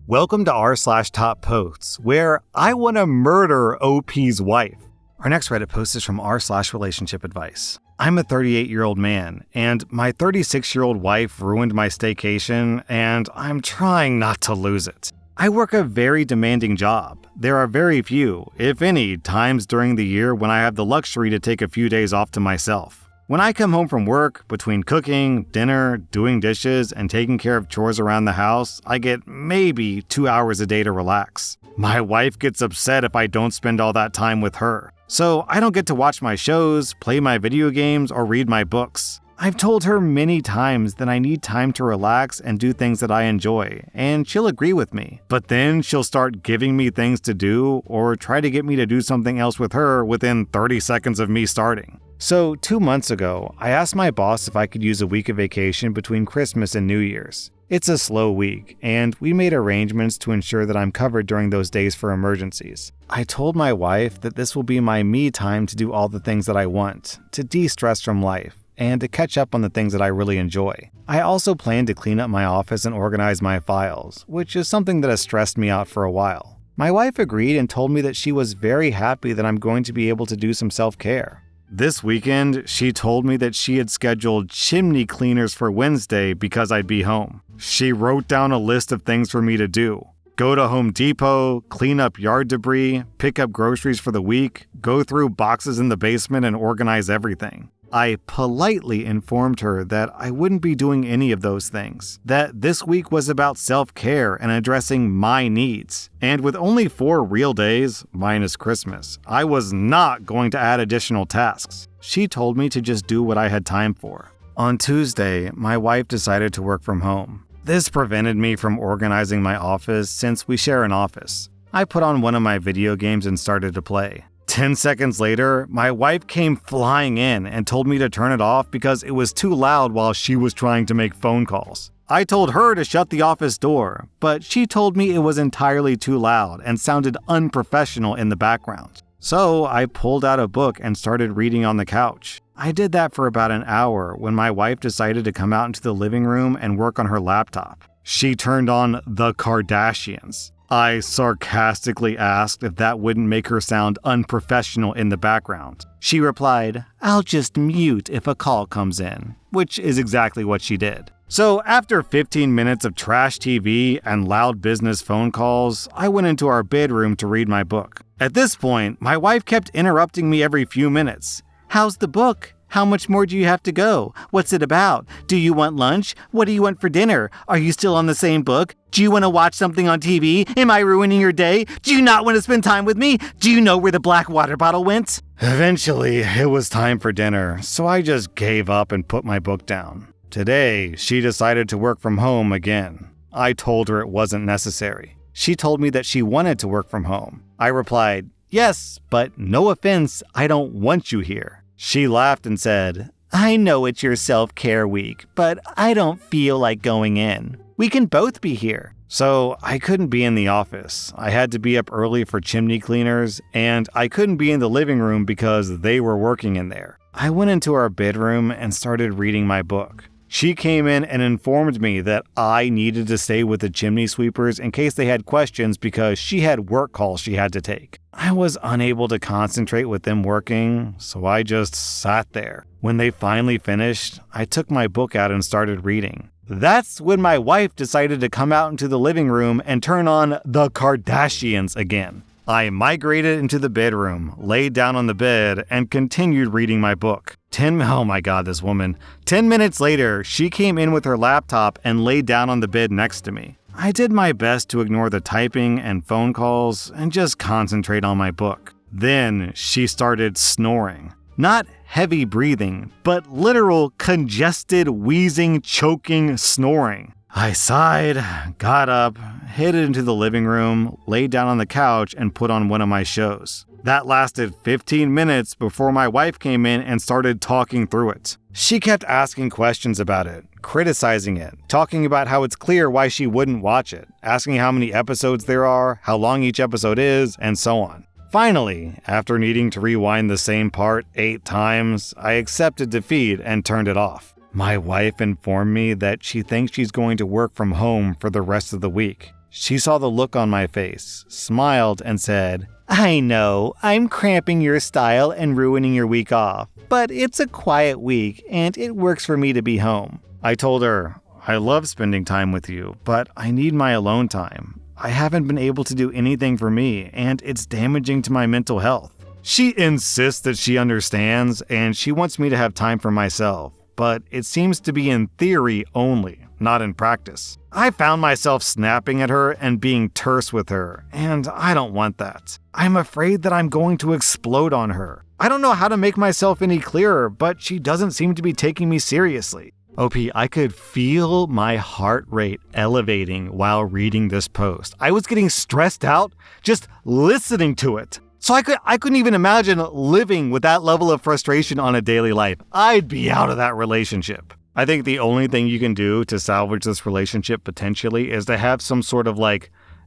Welcome to r/slash Topposts, where I want to murder OP's wife. Our next Reddit post is from r/slash relationship advice. I'm a 38-year-old man, and my 36-year-old wife ruined my staycation, and I'm trying not to lose it. I work a very demanding job. There are very few, if any, times during the year when I have the luxury to take a few days off to myself. When I come home from work, between cooking, dinner, doing dishes, and taking care of chores around the house, I get maybe 2 hours a day to relax. My wife gets upset if I don't spend all that time with her. So I don't get to watch my shows, play my video games, or read my books. I've told her many times that I need time to relax and do things that I enjoy, and she'll agree with me. But then she'll start giving me things to do or try to get me to do something else with her within 30 seconds of me starting. So 2 months ago, I asked my boss if I could use a week of vacation between Christmas and New Year's. It's a slow week, and we made arrangements to ensure that I'm covered during those days for emergencies. I told my wife that this will be my me time to do all the things that I want, to de-stress from life, and to catch up on the things that I really enjoy. I also plan to clean up my office and organize my files, which is something that has stressed me out for a while. My wife agreed and told me that she was very happy that I'm going to be able to do some self-care. This weekend, she told me that she had scheduled chimney cleaners for Wednesday because I'd be home. She wrote down a list of things for me to do. Go to Home Depot, clean up yard debris, pick up groceries for the week, go through boxes in the basement and organize everything. I politely informed her that I wouldn't be doing any of those things, that this week was about self-care and addressing my needs. And with only 4 real days, minus Christmas, I was not going to add additional tasks. She told me to just do what I had time for. On Tuesday, my wife decided to work from home. This prevented me from organizing my office since we share an office. I put on one of my video games and started to play. 10 seconds later, my wife came flying in and told me to turn it off because it was too loud while she was trying to make phone calls. I told her to shut the office door, but she told me it was entirely too loud and sounded unprofessional in the background. So I pulled out a book and started reading on the couch. I did that for about an hour when my wife decided to come out into the living room and work on her laptop. She turned on The Kardashians. I sarcastically asked if that wouldn't make her sound unprofessional in the background. She replied, "I'll just mute if a call comes in," which is exactly what she did. So after 15 minutes of trash TV and loud business phone calls, I went into our bedroom to read my book. At this point, my wife kept interrupting me every few minutes. "How's the book? How much more do you have to go? What's it about? Do you want lunch? What do you want for dinner? Are you still on the same book? Do you want to watch something on TV? Am I ruining your day? Do you not want to spend time with me? Do you know where the black water bottle went?" Eventually, it was time for dinner, so I just gave up and put my book down. Today, she decided to work from home again. I told her it wasn't necessary. She told me that she wanted to work from home. I replied, "Yes, but no offense, I don't want you here." She laughed and said, "I know it's your self-care week, but I don't feel like going in. We can both be here." So I couldn't be in the office. I had to be up early for chimney cleaners, and I couldn't be in the living room because they were working in there. I went into our bedroom and started reading my book. She came in and informed me that I needed to stay with the chimney sweepers in case they had questions because she had work calls she had to take. I was unable to concentrate with them working, so I just sat there. When they finally finished, I took my book out and started reading. That's when my wife decided to come out into the living room and turn on The Kardashians again. I migrated into the bedroom, laid down on the bed, and continued reading my book. 10 minutes later, she came in with her laptop and laid down on the bed next to me. I did my best to ignore the typing and phone calls and just concentrate on my book. Then she started snoring. Not heavy breathing, but literal congested, wheezing, choking snoring. I sighed, got up, headed into the living room, laid down on the couch, and put on one of my shows. That lasted 15 minutes before my wife came in and started talking through it. She kept asking questions about it, criticizing it, talking about how it's clear why she wouldn't watch it, asking how many episodes there are, how long each episode is, and so on. Finally, after needing to rewind the same part 8 times, I accepted defeat and turned it off. My wife informed me that she thinks she's going to work from home for the rest of the week. She saw the look on my face, smiled, and said, "I know, I'm cramping your style and ruining your week off, but it's a quiet week and it works for me to be home." I told her, "I love spending time with you, but I need my alone time. I haven't been able to do anything for me, and it's damaging to my mental health." She insists that she understands, and she wants me to have time for myself, but it seems to be in theory only, not in practice. I found myself snapping at her and being terse with her, and I don't want that. I'm afraid that I'm going to explode on her. I don't know how to make myself any clearer, but she doesn't seem to be taking me seriously. OP, I could feel my heart rate elevating while reading this post. I was getting stressed out just listening to it. So I couldn't even imagine living with that level of frustration on a daily life. I'd be out of that relationship. I think the only thing you can do to salvage this relationship potentially is to have some sort of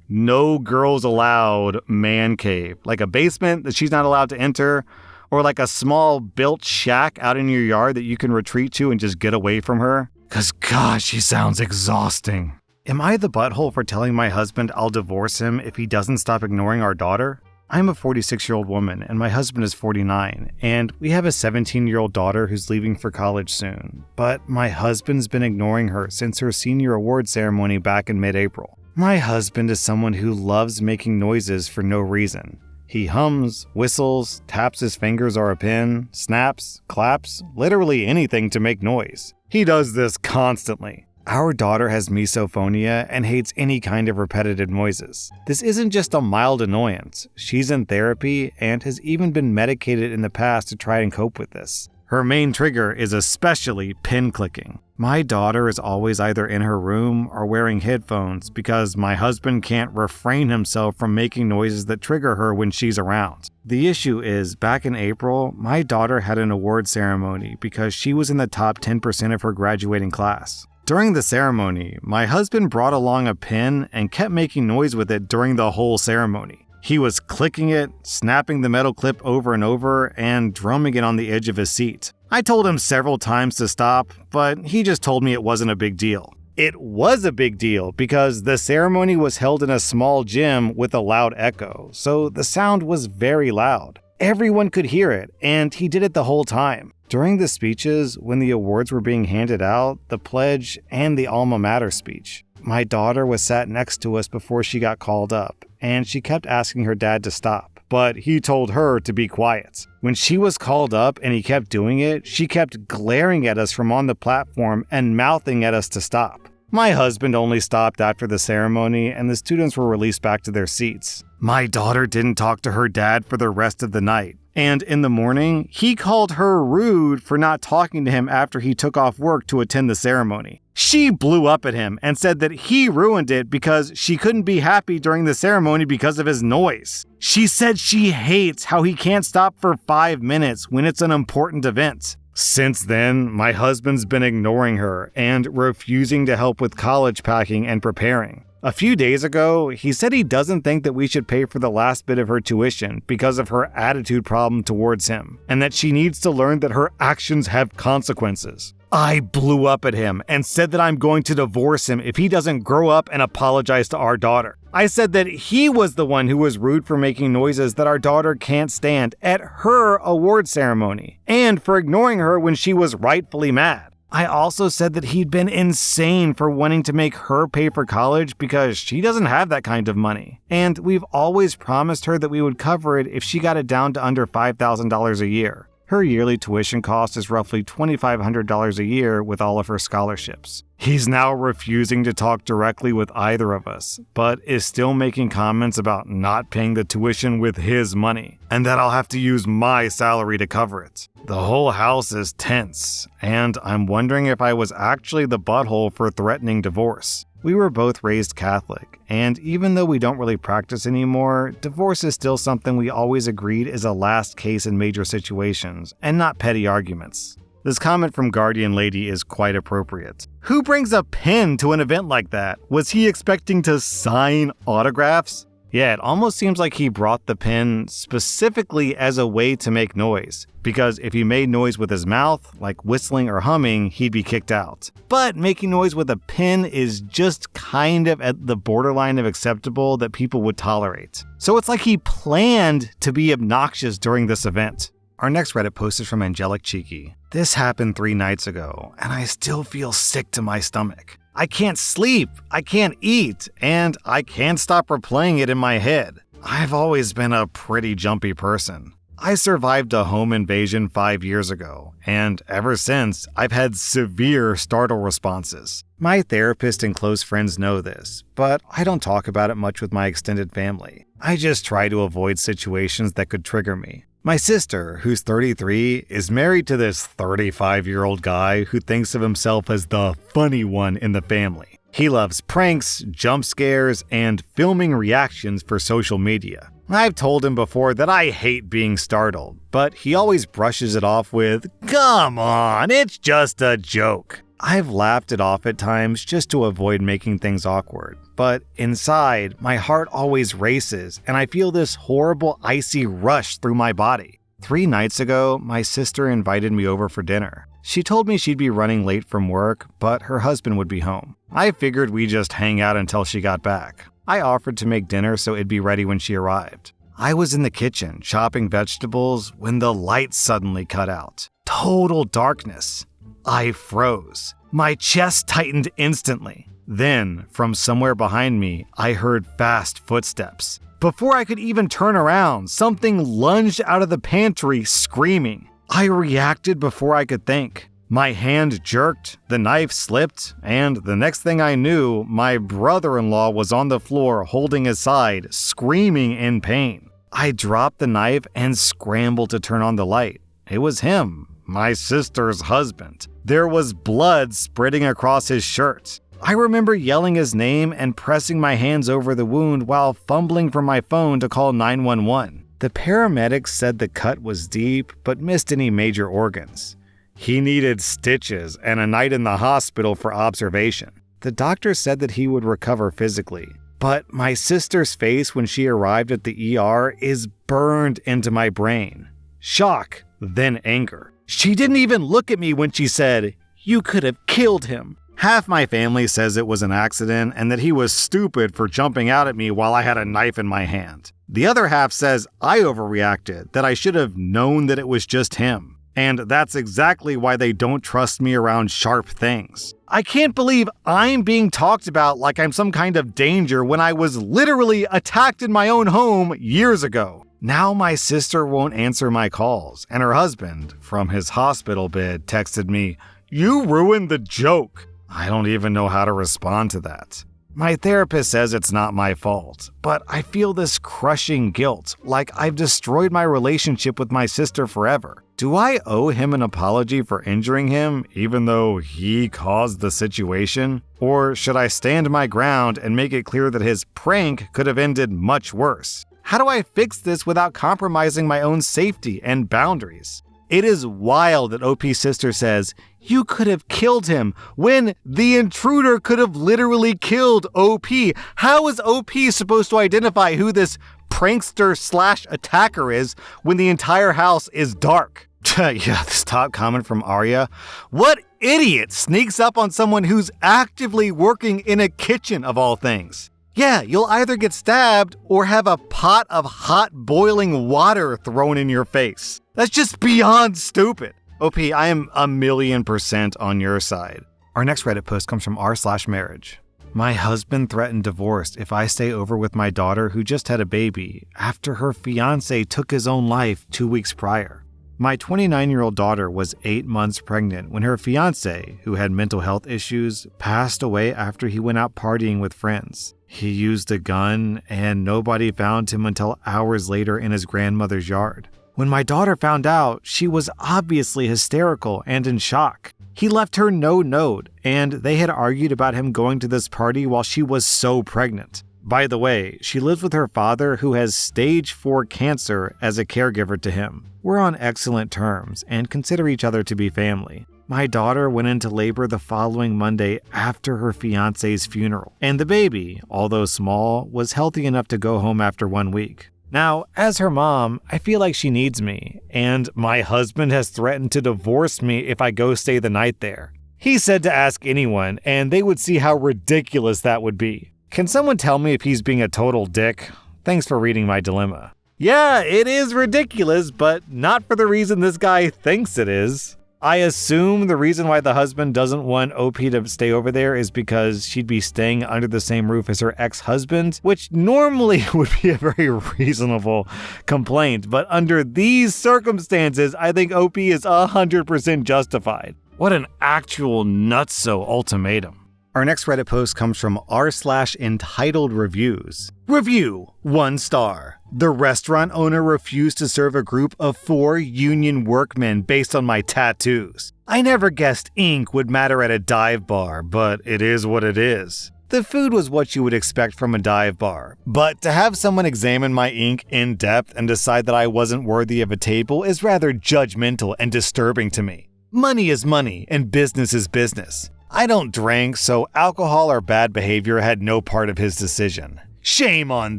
no girls allowed man cave, like a basement that she's not allowed to enter, or like a small built shack out in your yard that you can retreat to and just get away from her. 'Cause gosh, she sounds exhausting. Am I the butthole for telling my husband I'll divorce him if he doesn't stop ignoring our daughter? I'm a 46-year-old woman and my husband is 49, and we have a 17-year-old daughter who's leaving for college soon. But my husband's been ignoring her since her senior award ceremony back in mid-April. My husband is someone who loves making noises for no reason. He hums, whistles, taps his fingers or a pen, snaps, claps, literally anything to make noise. He does this constantly. Our daughter has misophonia and hates any kind of repetitive noises. This isn't just a mild annoyance. She's in therapy and has even been medicated in the past to try and cope with this. Her main trigger is especially pin clicking. My daughter is always either in her room or wearing headphones because my husband can't refrain himself from making noises that trigger her when she's around. The issue is, back in April, my daughter had an award ceremony because she was in the top 10% of her graduating class. During the ceremony, my husband brought along a pen and kept making noise with it during the whole ceremony. He was clicking it, snapping the metal clip over and over, and drumming it on the edge of his seat. I told him several times to stop, but he just told me it wasn't a big deal. It was a big deal because the ceremony was held in a small gym with a loud echo, so the sound was very loud. Everyone could hear it, and he did it the whole time. During the speeches, when the awards were being handed out, the pledge, and the alma mater speech, my daughter was sat next to us before she got called up, and she kept asking her dad to stop, but he told her to be quiet. When she was called up and he kept doing it, she kept glaring at us from on the platform and mouthing at us to stop. My husband only stopped after the ceremony and the students were released back to their seats. My daughter didn't talk to her dad for the rest of the night. And in the morning, he called her rude for not talking to him after he took off work to attend the ceremony. She blew up at him and said that he ruined it because she couldn't be happy during the ceremony because of his noise. She said she hates how he can't stop for 5 minutes when it's an important event. Since then, my husband's been ignoring her and refusing to help with college packing and preparing. A few days ago, he said he doesn't think that we should pay for the last bit of her tuition because of her attitude problem towards him, and that she needs to learn that her actions have consequences. I blew up at him and said that I'm going to divorce him if he doesn't grow up and apologize to our daughter. I said that he was the one who was rude for making noises that our daughter can't stand at her award ceremony, and for ignoring her when she was rightfully mad. I also said that he'd been insane for wanting to make her pay for college because she doesn't have that kind of money. And we've always promised her that we would cover it if she got it down to under $5,000 a year. Her yearly tuition cost is roughly $2,500 a year with all of her scholarships. He's now refusing to talk directly with either of us, but is still making comments about not paying the tuition with his money, and that I'll have to use my salary to cover it. The whole house is tense, and I'm wondering if I was actually the butthole for threatening divorce. We were both raised Catholic, and even though we don't really practice anymore, divorce is still something we always agreed is a last case in major situations, and not petty arguments. This comment from Guardian Lady is quite appropriate. Who brings a pen to an event like that? Was he expecting to sign autographs? Yeah, it almost seems like he brought the pen specifically as a way to make noise, because if he made noise with his mouth, like whistling or humming, he'd be kicked out. But making noise with a pen is just kind of at the borderline of acceptable that people would tolerate. So it's like he planned to be obnoxious during this event. Our next Reddit post is from Angelic Cheeky. This happened 3 nights ago, and I still feel sick to my stomach. I can't sleep, I can't eat, and I can't stop replaying it in my head. I've always been a pretty jumpy person. I survived a home invasion 5 years ago, and ever since, I've had severe startle responses. My therapist and close friends know this, but I don't talk about it much with my extended family. I just try to avoid situations that could trigger me. My sister, who's 33, is married to this 35-year-old guy who thinks of himself as the funny one in the family. He loves pranks, jump scares, and filming reactions for social media. I've told him before that I hate being startled, but he always brushes it off with, "Come on, it's just a joke." I've laughed it off at times just to avoid making things awkward, but inside, my heart always races and I feel this horrible icy rush through my body. 3 nights ago, my sister invited me over for dinner. She told me she'd be running late from work, but her husband would be home. I figured we'd just hang out until she got back. I offered to make dinner so it'd be ready when she arrived. I was in the kitchen chopping vegetables when the lights suddenly cut out. Total darkness. I froze. My chest tightened instantly. Then, from somewhere behind me, I heard fast footsteps. Before I could even turn around, something lunged out of the pantry screaming. I reacted before I could think. My hand jerked, the knife slipped, and the next thing I knew, my brother-in-law was on the floor holding his side, screaming in pain. I dropped the knife and scrambled to turn on the light. It was him, my sister's husband. There was blood spreading across his shirt. I remember yelling his name and pressing my hands over the wound while fumbling for my phone to call 911. The paramedics said the cut was deep, but missed any major organs. He needed stitches and a night in the hospital for observation. The doctor said that he would recover physically, but my sister's face when she arrived at the ER is burned into my brain. Shock, then anger. She didn't even look at me when she said, "You could have killed him." Half my family says it was an accident and that he was stupid for jumping out at me while I had a knife in my hand. The other half says I overreacted, that I should have known that it was just him. And that's exactly why they don't trust me around sharp things. I can't believe I'm being talked about like I'm some kind of danger when I was literally attacked in my own home years ago. Now my sister won't answer my calls, and her husband, from his hospital bed, texted me, "You ruined the joke." I don't even know how to respond to that. My therapist says it's not my fault, but I feel this crushing guilt, like I've destroyed my relationship with my sister forever. Do I owe him an apology for injuring him, even though he caused the situation? Or should I stand my ground and make it clear that his prank could have ended much worse? How do I fix this without compromising my own safety and boundaries? It is wild that OP's sister says, "You could have killed him," when the intruder could have literally killed OP. How is OP supposed to identify who this prankster/attacker is when the entire house is dark? Yeah, this top comment from Arya. What idiot sneaks up on someone who's actively working in a kitchen of all things? Yeah, you'll either get stabbed or have a pot of hot boiling water thrown in your face. That's just beyond stupid. OP, I am 1,000,000% on your side. Our next Reddit post comes from r/marriage. My husband threatened divorce if I stay over with my daughter who just had a baby after her fiance took his own life 2 weeks prior. My 29-year-old daughter was 8 months pregnant when her fiance, who had mental health issues, passed away after he went out partying with friends. He used a gun, and nobody found him until hours later in his grandmother's yard. When my daughter found out, she was obviously hysterical and in shock. He left her no note, and they had argued about him going to this party while she was so pregnant. By the way, she lives with her father, who has stage 4 cancer, as a caregiver to him. We're on excellent terms and consider each other to be family. My daughter went into labor the following Monday after her fiance's funeral, and the baby, although small, was healthy enough to go home after 1 week. Now, as her mom, I feel like she needs me, and my husband has threatened to divorce me if I go stay the night there. He said to ask anyone, and they would see how ridiculous that would be. Can someone tell me if he's being a total dick? Thanks for reading my dilemma. Yeah, it is ridiculous, but not for the reason this guy thinks it is. I assume the reason why the husband doesn't want OP to stay over there is because she'd be staying under the same roof as her ex-husband, which normally would be a very reasonable complaint. But under these circumstances, I think OP is 100% justified. What an actual nutso ultimatum. Our next Reddit post comes from rSlash entitled reviews. Review, 1 star. The restaurant owner refused to serve a group of 4 union workmen based on my tattoos. I never guessed ink would matter at a dive bar, but it is what it is. The food was what you would expect from a dive bar, but to have someone examine my ink in depth and decide that I wasn't worthy of a table is rather judgmental and disturbing to me. Money is money and business is business. I don't drink, so alcohol or bad behavior had no part of his decision. Shame on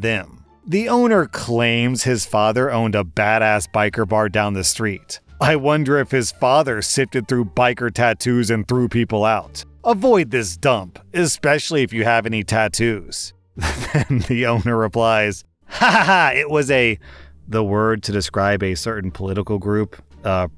them. The owner claims his father owned a badass biker bar down the street. I wonder if his father sifted through biker tattoos and threw people out. Avoid this dump, especially if you have any tattoos. Then the owner replies, "Ha ha ha, it was the word to describe a certain political group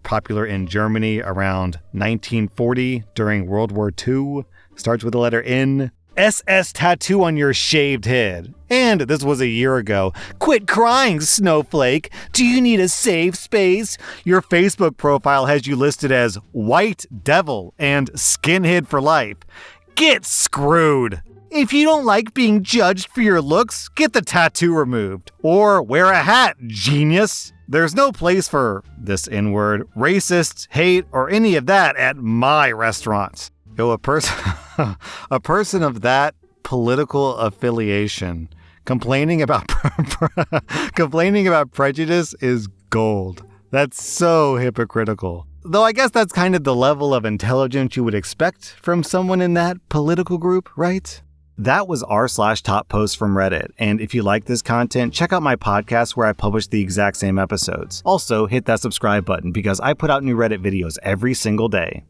popular in Germany around 1940 during World War II, starts with the letter N. SS tattoo on your shaved head. And this was a year ago. Quit crying, snowflake. Do you need a safe space? Your Facebook profile has you listed as white devil and skinhead for life. Get screwed. If you don't like being judged for your looks, get the tattoo removed. Or wear a hat, genius. There's no place for this N-word, racist, hate, or any of that at my restaurant. Yo, a person of that political affiliation complaining about prejudice is gold. That's so hypocritical. Though I guess that's kind of the level of intelligence you would expect from someone in that political group, right? That was r/Topposts from Reddit, and if you like this content, check out my podcast where I publish the exact same episodes. Also, hit that subscribe button because I put out new Reddit videos every single day.